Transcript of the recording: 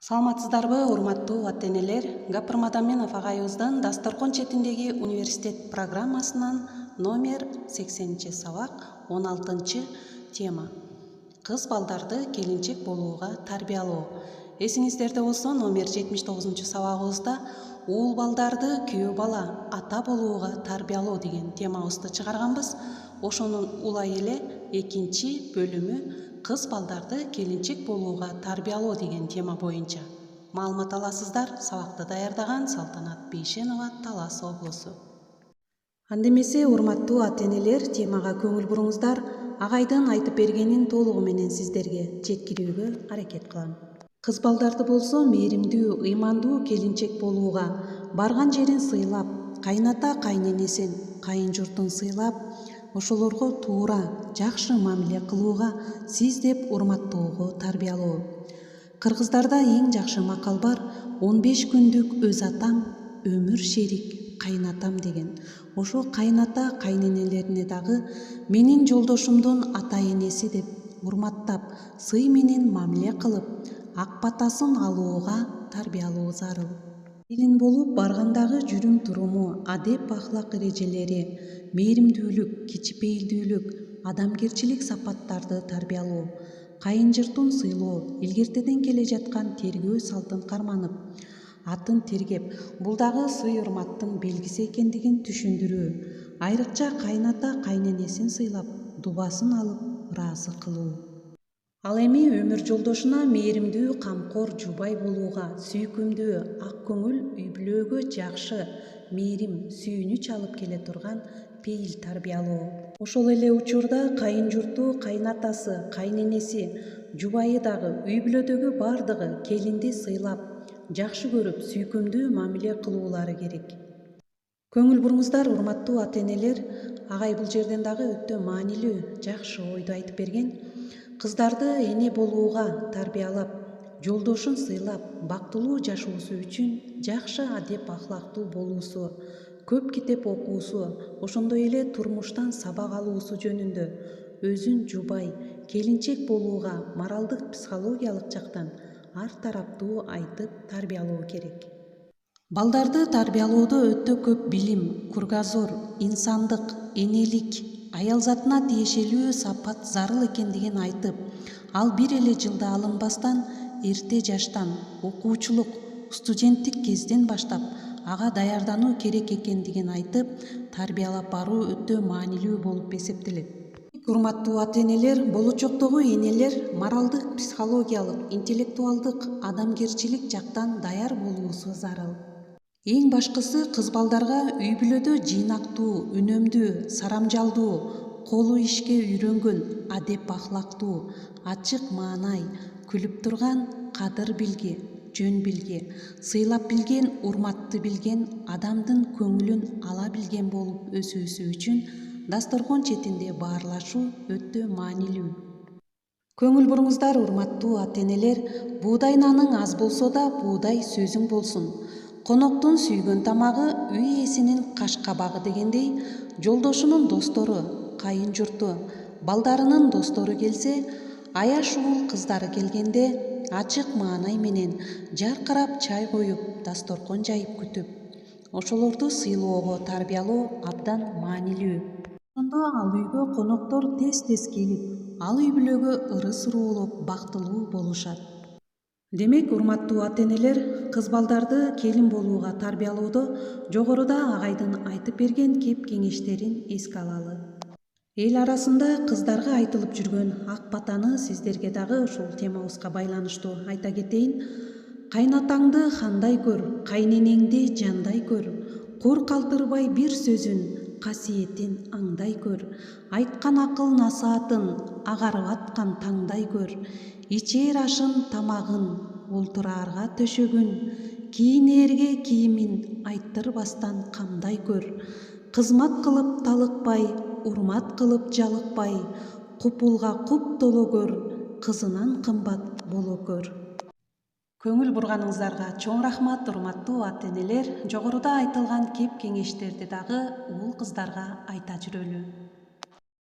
Саламатсыздарбы, урматтуу ата-энелер? Гапыр Мадаминов агайыбыздын Дасторкон четиндеги университет программасынан номер 80-сабак 16 тема. Кыз балдарды келинчек болууга тарбиялоо. Эсиңиздерде болсо, номер 79-сабагыбызда уул балдарды күйөө бала ата болууга тарбиялоо деген темабызды чыгарганбыз. Ошонун улай эле экинчи бөлүмү кыз балдарды келинчек болууга тарбиялоо деген тема боюнча маалымат аласыздар. Сабакты даярдаган Салтанат Бейшенова, Талас облусу. Анда эмесе, урматтуу ата-энелер, темага көңүл буруңуздар. Агайдын айтып бергенин толугу менен сиздерге жеткирүүгө аракет кылам. Кыз балдарды болсо мээримдүү, ыймандуу келинчек болууга, барган жерин сыйлап, кайната кайненесин, кайын журтун сыйлап, ошолорго туура, жакшы мамиле кылууга, сиз деп урматтоого тарбиялоо. Кыргыздарда эң жакшы макал бар: 15 күндүк өз атам, өмүр шерик кайнатам деген. Ошо кайната кайненелерине дагы менин жолдошумдун ата энеси деп урматтап, сый менен мамиле кылып, ак батасын алууга тарбиялоо зарыл. Келин болуп баргандагы жүрүм туруму, адеп ахлак эрежелери, мээримдүүлүк, кичипейилдүүлүк, адамгерчилик сапаттарды тарбиялоо, кайын журтун сыйлоо, илгертеден келе жаткан тергөө салтын карманып, атын тергеп, бул дагы сый урматтын белгиси экендигин түшүндүрүү, айрыкча кайната кайненесин сыйлап, дубасын алып, ыраазы кылуу. Ал эми өмүр жолдошуна мээримдүү, камкор жубай болууга, сүйкүмдүү, ак көңүл үй бүлөгө жакшы мээрим, сүйүнүч алып келе турган пейил тарбиялоо. Ошол эле учурда кайын журту, кайнатасы, кайненеси, жубайы дагы үй бүлөдөгү бардыгы келинди сыйлап, жакшы көрүп, сүйкүмдүү мамиле кылуулары керек. Көңүл буруңуздар, урматтуу ата-энелер. Агай бул жерден дагы өтө маанилүү, жакшы ойду айтып берген. Кыздарды эне болууга тарбиялап, жолдошун сыйлап, бактылуу жашоосу үчүн жакшы адеп ахлактуу болуусу, көп китеп окуусу, ошондой эле турмуштан сабак алуусу жөнүндө өзүн жубай, келинчек болууга моралдык, психологиялык жактан ар тараптуу айтып тарбиялоо керек. Балдарды тарбиялоодо өтө көп билим, кругозор, инсандык, энелик, аял затына тиешелүү сапат зарыл экендигин айтып, ал бир эле жылда алынбастан, эрте жаштан, окуучулук, студенттик кезден баштап ага даярдануу керек экендигин айтып, тарбиялап баруу өтө маанилүү болуп эсептелет. Урматтуу ата-энелер, болочоктогу энелер моралдык, психологиялык, интеллектуалдык, адамгерчилик жактан даяр болуусу зарыл. Эң башкысы, кыз балдарга үй бүлөдө жыйнактуу, үнөмдүү, сарамжалдуу, колу ишке үйрөнгөн, адеп ахлактуу, ачык маанай, күлүп турган, кадыр билги, жөн билги, сыйлап билген, урматты билген, адамдын көңүлүн ала билген болуп өсүүсү үчүн Дасторкон четинде баарлашуу өтө маанилүү. Көңүл буруңуздар, урматтуу ата-энелер. Буудай наның аз болсо да, буудай сөзүң болсун. Коноктун сүйгөн тамагы үй ээсинин каш кабагы дегендей, жолдошунун достору, кайын журту, балдарынын достору келсе, аяш уул кыздары келгенде ачык маанай менен жаркырап чай коюп, дасторкон жайып күтүп, ошолорду сыйлоого тарбиялоо абдан маанилүү. Ошондо ал үйгө коноктор тез-тез келип, ал үй бүлөгө ыры-сыроолоп, бактылуу болушат. Демек, урматтуу ата-энелер, кыз балдарды келин болууга тарбиялоодо жогоруда агайдын айтып берген кеп кеңештерин эске алалы. Эл арасында кыздарга айтылып жүргөн ак батаны сиздерге дагы ушул темабызга байланыштуу айта кетейин. Кайнатаңды хандай көр, кайненеңди жандай көр, кур калтырбай бир сөзүн, касиетин аңдай көр, айткан акыл насаатын агарып аткан таңдай көр, ичээр ашын тамагын, олтураарга төшөгүн, кийинээрге кийимин айттырбастан камдай көр, кызмат кылып талыкпай, урмат кылып жалыкпай, купулга куп толо көр, кызынан кымбат боло көр. Көңүл бурганыңыздарга чоң рахмат, урматтуу ата-энелер. Жогоруда айтылган кеп кеңештерди дагы уул кыздарга айта жүрөлү.